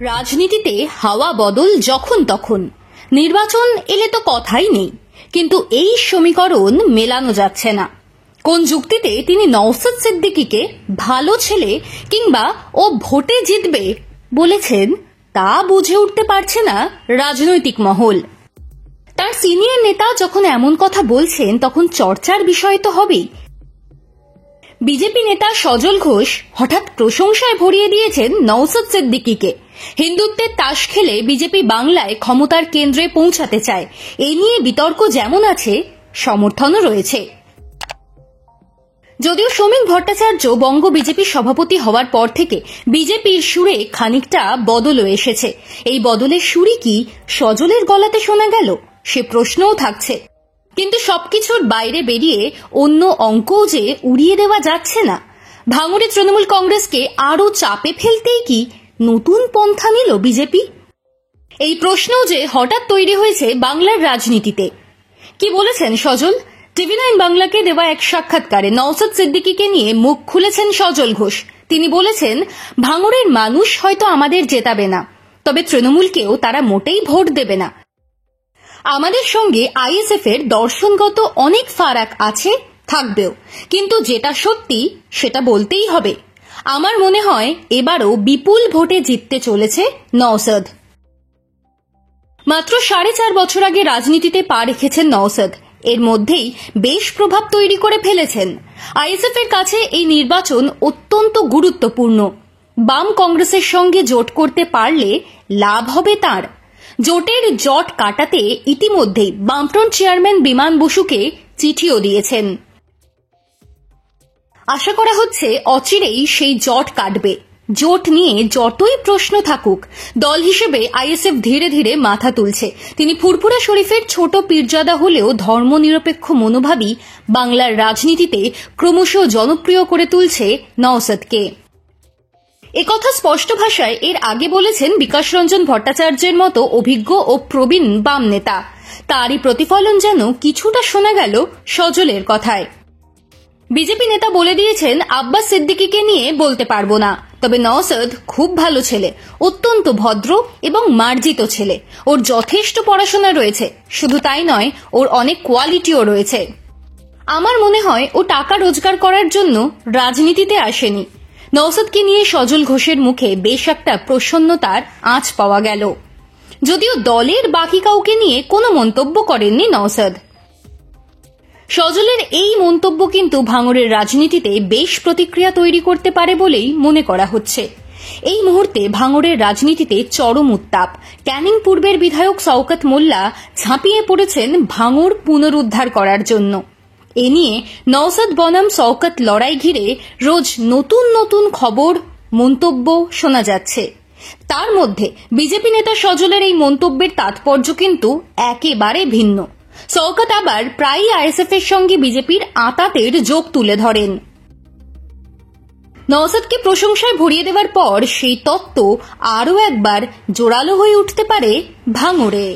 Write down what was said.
রাজনীতিতে হাওয়া বদল যখন তখন, নির্বাচন এলে তো কথাই নেই, কিন্তু এই সমীকরণ মেলানো যাচ্ছে না। কোন যুক্তিতে তিনি নওশাদ সিদ্দিকীকে ভালো ছেলে কিংবা ও ভোটে জিতবে বলেছেন তা বুঝে উঠতে পারছে না রাজনৈতিক মহল। তার সিনিয়র নেতা যখন এমন কথা বলছেন তখন চর্চার বিষয় তো হবেই। বিজেপি নেতা সজল ঘোষ হঠাৎ প্রশংসায় ভরিয়ে দিয়েছেন নওশাদ সিদ্দিকীকে। হিন্দুত্বের তাস খেলে বিজেপি বাংলায় ক্ষমতার কেন্দ্রে পৌঁছাতে চায়, এ নিয়ে বিতর্ক যেমন আছে সমর্থনও রয়েছে। যদিও শ্রমিক ভট্টাচার্য বঙ্গ বিজেপির সভাপতি হওয়ার পর থেকে বিজেপির সুরে খানিকটা বদলও এসেছে। এই বদলের সুরই কি সজলের গলাতে শোনা গেল, সে প্রশ্নও থাকছে। কিন্তু সবকিছুর বাইরে বেরিয়ে অন্য অঙ্কও যে উড়িয়ে দেওয়া যাচ্ছে না। ভাঙড়ে তৃণমূল কংগ্রেসকে আরও চাপে ফেলতেই কি নতুন পন্থা নিল বিজেপি? এই প্রশ্নও যে হঠাৎ তৈরি হয়েছে বাংলার রাজনীতিতে। কি বলেছেন সজল? টিভি9 বাংলাকে দেওয়া এক সাক্ষাৎকারে নওশাদ সিদ্দিকীকে নিয়ে মুখ খুলেছেন সজল ঘোষ। তিনি বলেছেন, ভাঙড়ের মানুষ হয়তো আমাদের জেতাবে না, তবে তৃণমূলকেও তারা মোটেই ভোট দেবে না। আমাদের সঙ্গে আইএসএফ এর দর্শনগত অনেক ফারাক আছে, থাকবেও, কিন্তু যেটা সত্যি সেটা বলতেই হবে। আমার মনে হয় এবারও বিপুল ভোটে জিততে চলেছে নওশাদ। মাত্র 4.5 বছর আগে রাজনীতিতে পা রেখেছেন নওশাদ, এর মধ্যেই বেশ প্রভাব তৈরি করে ফেলেছেন। আইএসএফ এর কাছে এই নির্বাচন অত্যন্ত গুরুত্বপূর্ণ। বাম কংগ্রেসের সঙ্গে জোট করতে পারলে লাভ হবে তার। জোটের জট কাটাতে ইতিমধ্যেই বামফ্রন্ট চেয়ারম্যান বিমান বসুকে চিঠিও দিয়েছেন। আশা করা হচ্ছে অচিরেই সেই জট কাটবে। জোট নিয়ে যতই প্রশ্ন থাকুক, দল হিসেবে আইএসএফ ধীরে ধীরে মাথা তুলছে। তিনি ফুরফুরা শরীফের ছোট পীরজাদা হলেও ধর্মনিরপেক্ষ মনোভাবই বাংলার রাজনীতিতে ক্রমশ জনপ্রিয় করে তুলছে নওশাদকে। একথা স্পষ্ট ভাষায় এর আগে বলেছেন বিকাশ রঞ্জন ভট্টাচার্যের মতো অভিজ্ঞ ও প্রবীণ বাম নেতা। তারই প্রতিফলন যেন কিছুটা শোনা গেল সজলের কথায়। বিজেপি নেতা বলে দিয়েছেন, আব্বাস সিদ্দিকীকে নিয়ে বলতে পারবো না, তবে নওশাদ খুব ভালো ছেলে, অত্যন্ত ভদ্র এবং মার্জিত ছেলে। ওর যথেষ্ট পড়াশোনা রয়েছে, শুধু তাই নয়, ওর অনেক কোয়ালিটিও রয়েছে। আমার মনে হয় ও টাকা রোজগার করার জন্য রাজনীতিতে আসেনি। নওশাদকে নিয়ে সজল ঘোষের মুখে বেশ একটা প্রসন্নতার আঁচ পাওয়া গেল। যদিও দলের বাকি কাউকে নিয়ে কোনো মন্তব্য করেননি নওশাদ। সজলের এই মন্তব্য কিন্তু ভাঙড়ের রাজনীতিতে বেশ প্রতিক্রিয়া তৈরি করতে পারে বলেই মনে করা হচ্ছে। এই মুহূর্তে ভাঙড়ের রাজনীতিতে চরম উত্তাপ। ক্যানিং পূর্বের বিধায়ক শওকত মোল্লা ঝাঁপিয়ে পড়েছেন ভাঙড় পুনরুদ্ধার করার জন্য। এ নিয়ে নওশাদ বনাম শওকত লড়াই ঘিরে রোজ নতুন নতুন খবর, মন্তব্য শোনা যাচ্ছে। তার মধ্যে বিজেপি নেতা সজলের এই মন্তব্যের তাৎপর্য কিন্তু একেবারে ভিন্ন। শওকত আবার প্রায়ই আইএসএফ এর সঙ্গে বিজেপির আঁতাতের যোগ তুলে ধরেন। নওশাদকে প্রশংসায় ভরিয়ে দেওয়ার পর সেই তত্ত্ব আরও একবার জোরালো হয়ে উঠতে পারে ভাঙড়ে।